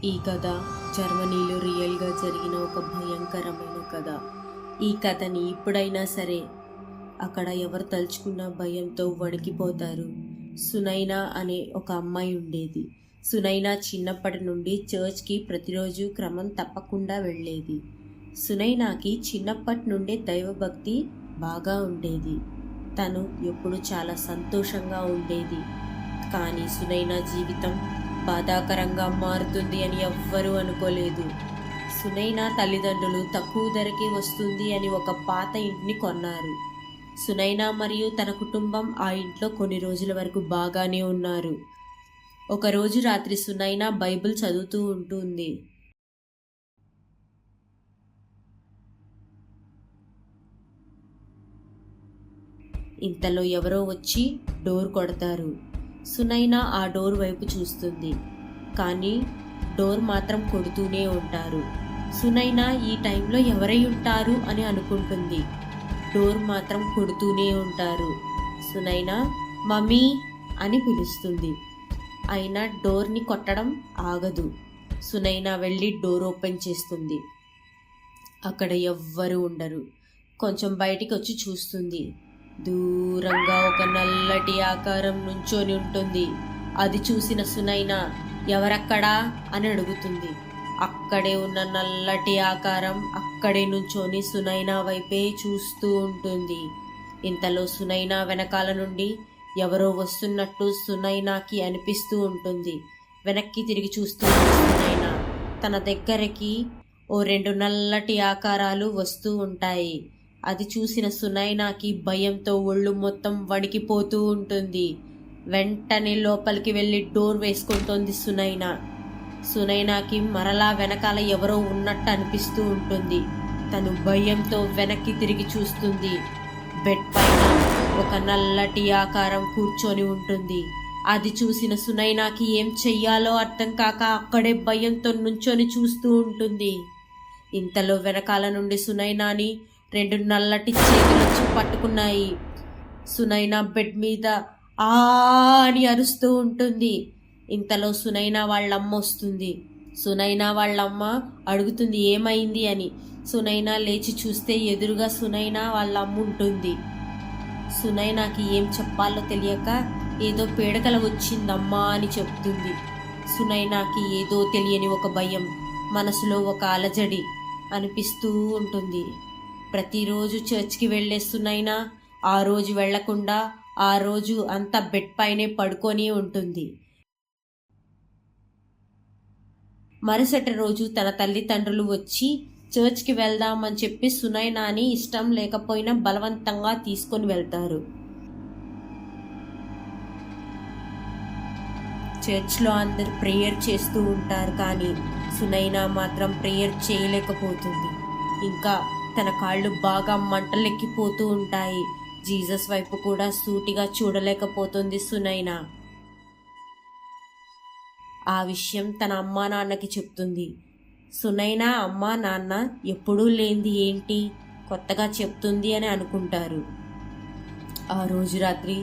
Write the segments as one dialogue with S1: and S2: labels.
S1: ఈ కథ జర్మనీలో రియల్గా జరిగిన ఒక భయంకరమైన కథ. ఈ కథని ఇప్పుడైనా సరే అక్కడ ఎవరు తలుచుకున్న భయంతో వణికిపోతారు. సునైనా అనే ఒక అమ్మాయి ఉండేది. సునైనా చిన్నప్పటి నుండి చర్చ్కి ప్రతిరోజు క్రమం తప్పకుండా వెళ్ళేది. సునైనాకి చిన్నప్పటి నుండే దైవభక్తి బాగా ఉండేది. తను ఎప్పుడు చాలా సంతోషంగా ఉండేది. కానీ సునైనా జీవితం బాధాకరంగా మారుతుంది అని ఎవ్వరూ అనుకోలేదు. సునైనా తల్లిదండ్రులు తక్కువ ధరకి వస్తుంది అని ఒక పాత ఇంటిని కొన్నారు. సునైనా మరియు తన కుటుంబం ఆ ఇంట్లో కొన్ని రోజుల వరకు బాగానే ఉన్నారు. ఒకరోజు రాత్రి సునైనా బైబిల్ చదువుతూ ఉంటుంది. ఇంతలో ఎవరో వచ్చి డోర్ కొడతారు. సునైనా ఆ డోర్ వైపు చూస్తుంది. కానీ డోర్ మాత్రం కొడుతూనే ఉంటారు. సునైనా ఈ టైంలో ఎవరై ఉంటారు అని అనుకుంటుంది. డోర్ మాత్రం కొడుతూనే ఉంటారు. సునైనా మమ్మీ అని పిలుస్తుంది. అయినా డోర్ని కొట్టడం ఆగదు. సునైనా వెళ్ళి డోర్ ఓపెన్ చేస్తుంది. అక్కడ ఎవ్వరూ ఉండరు. కొంచెం బయటికి వచ్చి చూస్తుంది. దూరంగా ఒక నల్లటి ఆకారం నుంచొని ఉంటుంది. అది చూసిన సునైనా ఎవరక్కడా అని అడుగుతుంది. అక్కడే ఉన్న నల్లటి ఆకారం అక్కడే నుంచొని సునైనా వైపే చూస్తూ ఉంటుంది. ఇంతలో సునైనా వెనకాల నుండి ఎవరో వస్తున్నట్టు సునైనాకి అనిపిస్తూ ఉంటుంది. వెనక్కి తిరిగి చూస్తూ సునైనా తన దగ్గరికి ఓ 2 నల్లటి ఆకారాలు వస్తూ ఉంటాయి. అది చూసిన సునైనాకి భయంతో ఒళ్ళు మొత్తం వణికిపోతూ ఉంటుంది. వెంటనే లోపలికి వెళ్ళి డోర్ వేసుకుంటోంది సునైనా. సునైనాకి మరలా వెనకాల ఎవరో ఉన్నట్టు అనిపిస్తూ ఉంటుంది. తను భయంతో వెనక్కి తిరిగి చూస్తుంది. బెడ్ పైన ఒక నల్లటి ఆకారం కూర్చొని ఉంటుంది. అది చూసిన సునైనాకి ఏం చెయ్యాలో అర్థం కాక అక్కడే భయంతో నుంచొని చూస్తూ ఉంటుంది. ఇంతలో వెనకాల నుండి సునైనాని 2 నల్లటి చేతులొచ్చి పట్టుకున్నాయి. సునైనా బెడ్ మీద ఆ అని అరుస్తూ ఉంటుంది. ఇంతలో సునైనా వాళ్ళమ్మ వస్తుంది. సునైనా వాళ్ళమ్మ అడుగుతుంది ఏమైంది అని. సునైనా లేచి చూస్తే ఎదురుగా సునైనా వాళ్ళమ్మ ఉంటుంది. సునైనాకి ఏం చెప్పాలో తెలియక ఏదో పీడకల వచ్చిందమ్మా అని చెప్తుంది. సునైనాకి ఏదో తెలియని ఒక భయం, మనసులో ఒక అలజడి అనిపిస్తూ ఉంటుంది. ప్రతిరోజు చర్చ్కి వెళ్ళే సునైనా ఆ రోజు వెళ్లకుండా ఆ రోజు అంతా బెడ్ పైనే పడుకొని ఉంటుంది. మరుసటి రోజు తన తల్లిదండ్రులు వచ్చి చర్చ్కి వెళ్దామని చెప్పి సునైనాని ఇష్టం లేకపోయినా బలవంతంగా తీసుకొని వెళ్తారు. చర్చ్లో అందరు ప్రేయర్ చేస్తూ ఉంటారు. కానీ సునైనా మాత్రం ప్రేయర్ చేయలేకపోతుంది. ఇంకా తన కాళ్ళు బాగా మంటలెక్కిపోతూ ఉంటాయి. జీసస్ వైపు కూడా సూటిగా చూడలేకపోతుంది సునైనా. ఆ విషయం తన అమ్మా నాన్నకి చెప్తుంది. సునైనా అమ్మా నాన్న ఎప్పుడూ లేనిది ఏంటి కొత్తగా చెప్తుంది అని అనుకుంటారు. ఆ రోజు రాత్రి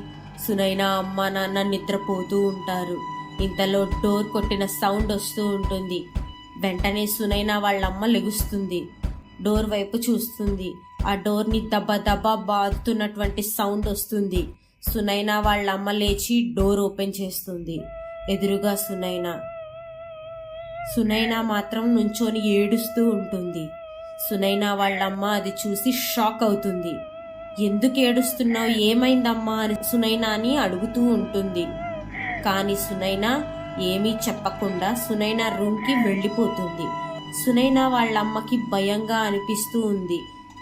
S1: సునైనా అమ్మా నాన్న నిద్రపోతూ ఉంటారు. ఇంతలో డోర్ కొట్టిన సౌండ్ వస్తూ ఉంటుంది. వెంటనే సునైనా వాళ్ళమ్మ లెగుస్తుంది. డోర్ వైపు చూస్తుంది. ఆ డోర్ని దబ్బా దబ్బా బాదుతున్నటువంటి సౌండ్ వస్తుంది. సునైనా వాళ్ళ అమ్మ లేచి డోర్ ఓపెన్ చేస్తుంది. ఎదురుగా సునైనా మాత్రం నుంచొని ఏడుస్తూ ఉంటుంది. సునైనా వాళ్ళమ్మ అది చూసి షాక్ అవుతుంది. ఎందుకు ఏడుస్తున్నావు, ఏమైందమ్మా అని సునైనాని అడుగుతూ ఉంటుంది. కానీ సునైనా ఏమీ చెప్పకుండా సునైనా రూమ్కి వెళ్ళిపోతుంది. సునైనా వాళ్ళమ్మకి భయంగా అనిపిస్తూ ఉంది.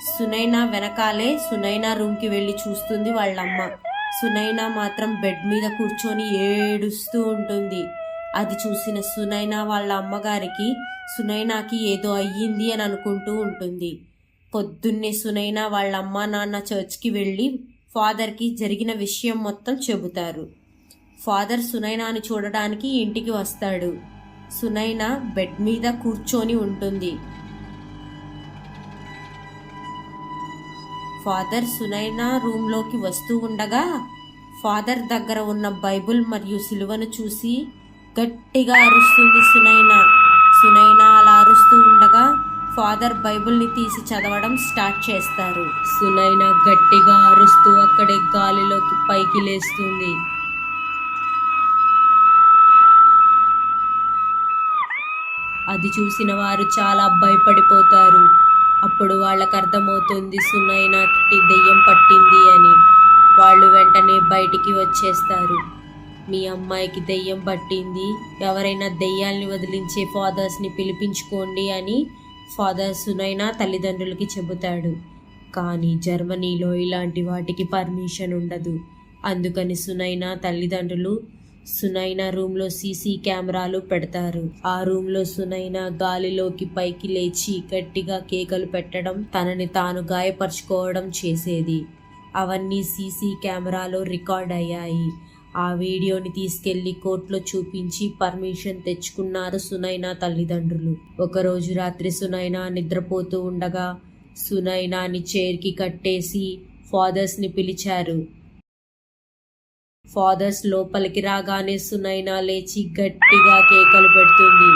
S1: సునైనా వెనకాలే సునైనా రూమ్కి వెళ్ళి చూస్తుంది వాళ్ళమ్మ. సునైనా మాత్రం బెడ్ మీద కూర్చొని ఏడుస్తూ ఉంటుంది. అది చూసిన సునైనా వాళ్ళ అమ్మగారికి సునైనాకి ఏదో అయ్యింది అని అనుకుంటూ ఉంటుంది. పొద్దున్నే సునైనా వాళ్ళ అమ్మ నాన్న చర్చ్కి వెళ్ళి ఫాదర్కి జరిగిన విషయం మొత్తం చెబుతారు. ఫాదర్ సునైనాని చూడడానికి ఇంటికి వస్తాడు. సునైనా బెడ్ మీద కూర్చొని ఉంటుంది. ఫాదర్ సునైనా రూమ్లోకి వస్తూ ఉండగా ఫాదర్ దగ్గర ఉన్న బైబిల్ మరియు సిలువను చూసి గట్టిగా అరుస్తుంది సునైనా. సునైనా అలా అరుస్తూ ఉండగా ఫాదర్ బైబిల్ని తీసి చదవడం స్టార్ట్ చేస్తారు. సునైనా గట్టిగా అరుస్తూ అక్కడే గాలిలోకి పైకి లేస్తుంది. అది చూసిన వారు చాలా భయపడిపోతారు. అప్పుడు వాళ్ళకు అర్థమవుతుంది సునైనాకి దెయ్యం పట్టింది అని. వాళ్ళు వెంటనే బయటికి వచ్చేస్తారు. మీ అమ్మాయికి దెయ్యం పట్టింది, ఎవరైనా దెయ్యాల్ని వదిలించే ఫాదర్స్ని పిలిపించుకోండి అని ఫాదర్ సునైనా తల్లిదండ్రులకి చెబుతాడు. కానీ జర్మనీలో ఇలాంటి వాటికి పర్మిషన్ ఉండదు. అందుకని సునైనా తల్లిదండ్రులు సునైనా రూమ్లో సీసీ కెమెరాలు పెడతారు. ఆ రూమ్లో సునైనా గాలిలోకి పైకి లేచి గట్టిగా కేకలు పెట్టడం, తనని తాను గాయపరుచుకోవడం చేసేది. అవన్నీ సీసీ కెమెరాలో రికార్డ్ అయ్యాయి. ఆ వీడియోని తీసుకెళ్లి కోర్టులో చూపించి పర్మిషన్ తెచ్చుకున్నారు సునైనా తల్లిదండ్రులు. ఒకరోజు రాత్రి సునైనా నిద్రపోతూ ఉండగా సునైనాని చైర్కి కట్టేసి ఫాదర్స్ని పిలిచారు. ఫాదర్స్ లోపలికి రాగానే సునైనా లేచి గట్టిగా కేకలు పెడుతుంది.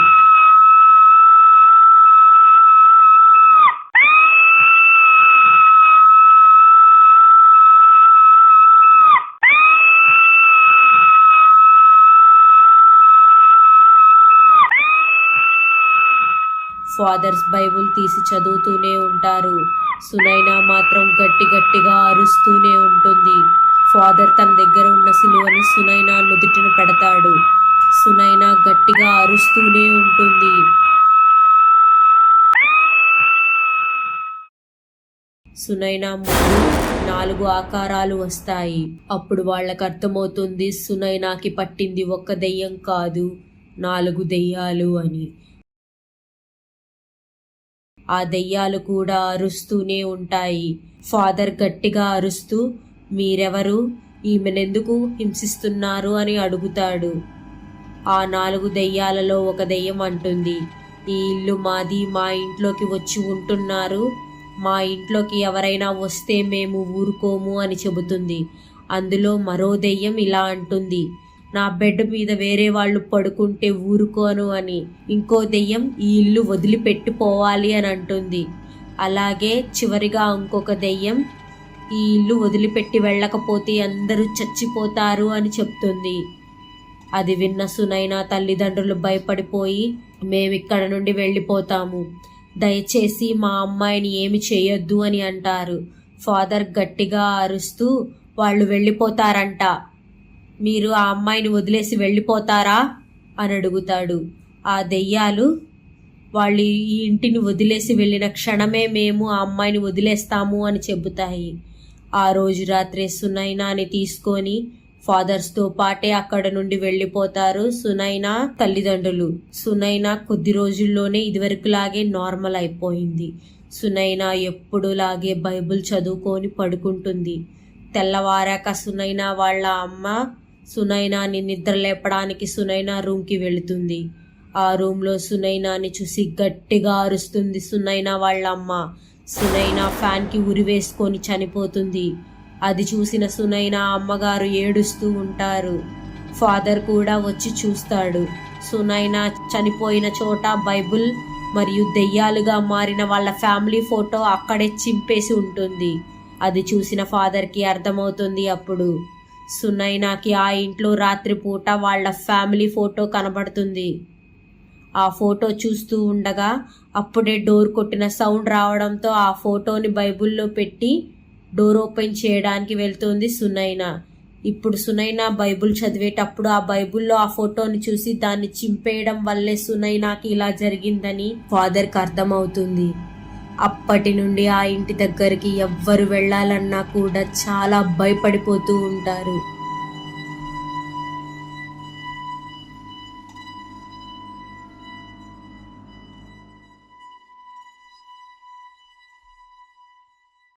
S1: ఫాదర్స్ బైబుల్ తీసి చదువుతూనే ఉంటారు. సునైనా మాత్రం గట్టిగా అరుస్తూనే ఉంటుంది. ఫాదర్ తన దగ్గర ఉన్న సిలువని సునైనా నుదుటిన పెడతాడు. సునైనా గట్టిగా అరుస్తూనే ఉంటుంది. సునైనా ముందు 4 ఆకారాలు వస్తాయి. అప్పుడు వాళ్ళకు అర్థమవుతుంది సునైనాకి పట్టింది ఒక్క దెయ్యం కాదు, 4 దెయ్యాలు అని. ఆ దెయ్యాలు కూడా అరుస్తూనే ఉంటాయి. ఫాదర్ గట్టిగా అరుస్తూ, మీరెవరు, ఈమెనెందుకు హింసిస్తున్నారు అని అడుగుతాడు. ఆ 4 దెయ్యాలలో ఒక దెయ్యం అంటుంది, ఈ ఇల్లు మాది, మా ఇంట్లోకి వచ్చి ఉంటున్నారు, మా ఇంట్లోకి ఎవరైనా వస్తే మేము ఊరుకోము అని చెబుతుంది. అందులో మరో దెయ్యం ఇలా అంటుంది, నా బెడ్ మీద వేరే వాళ్ళు పడుకుంటే ఊరుకోను అని. ఇంకో దెయ్యం ఈ ఇల్లు వదిలిపెట్టిపోవాలి అని అంటుంది. అలాగే చివరిగా ఇంకొక దెయ్యం ఈ ఇల్లు వదిలిపెట్టి వెళ్ళకపోతే అందరూ చచ్చిపోతారు అని చెప్తుంది. అది విన్న సునైనా తల్లిదండ్రులు భయపడిపోయి, మేమిక్కడ నుండి వెళ్ళిపోతాము, దయచేసి మా అమ్మాయిని ఏమి చేయొద్దు అని అంటారు. ఫాదర్ గట్టిగా అరుస్తూ, వాళ్ళు వెళ్ళిపోతారంట, మీరు ఆ అమ్మాయిని వదిలేసి వెళ్ళిపోతారా అని అడుగుతాడు. ఆ దెయ్యాలు, వాళ్ళు ఈ ఇంటిని వదిలేసి వెళ్ళిన క్షణమే మేము ఆ అమ్మాయిని వదిలేస్తాము అని చెబుతాయి. ఆ రోజు రాత్రే సునైనాని తీసుకొని ఫాదర్స్తో పాటే అక్కడ నుండి వెళ్ళిపోతారు సునైనా తల్లిదండ్రులు. సునైనా కొద్ది రోజుల్లోనే ఇదివరకులాగే నార్మల్ అయిపోయింది. సునైనా ఎప్పుడులాగే బైబిల్ చదువుకొని పడుకుంటుంది. తెల్లవారాక సునైనా వాళ్ళ అమ్మ సునైనాని నిద్ర లేపడానికి సునైనా రూమ్కి వెళుతుంది. ఆ రూమ్లో సునైనాని చూసి గట్టిగా అరుస్తుంది సునైనా వాళ్ళ అమ్మ. సునైనా ఫ్యాన్కి ఉరివేసుకొని చనిపోతుంది. అది చూసిన సునైనా అమ్మగారు ఏడుస్తూ ఉంటారు. ఫాదర్ కూడా వచ్చి చూస్తాడు. సునైనా చనిపోయిన చోట బైబిల్ మరియు దెయ్యాలుగా మారిన వాళ్ళ ఫ్యామిలీ ఫోటో అక్కడే చింపేసి ఉంటుంది. అది చూసిన ఫాదర్కి అర్థమవుతుంది. అప్పుడు సునైనాకి ఆ ఇంట్లో రాత్రిపూట వాళ్ళ ఫ్యామిలీ ఫోటో కనబడుతుంది. ఆ ఫోటో చూస్తూ ఉండగా అప్పుడే డోర్ కొట్టిన సౌండ్ రావడంతో ఆ ఫోటోని బైబిల్లో పెట్టి డోర్ ఓపెన్ చేయడానికి వెళ్తుంది సునైనా. ఇప్పుడు సునైనా బైబిల్ చదివేటప్పుడు ఆ బైబిల్లో ఆ ఫోటోని చూసి దాన్ని చింపేయడం వల్లే సునైనాకి ఇలా జరిగిందని ఫాదర్కి అర్థమవుతుంది. అప్పటి నుండి ఆ ఇంటి దగ్గరికి ఎవ్వరు వెళ్ళాలన్నా కూడా చాలా భయపడిపోతూ ఉంటారు.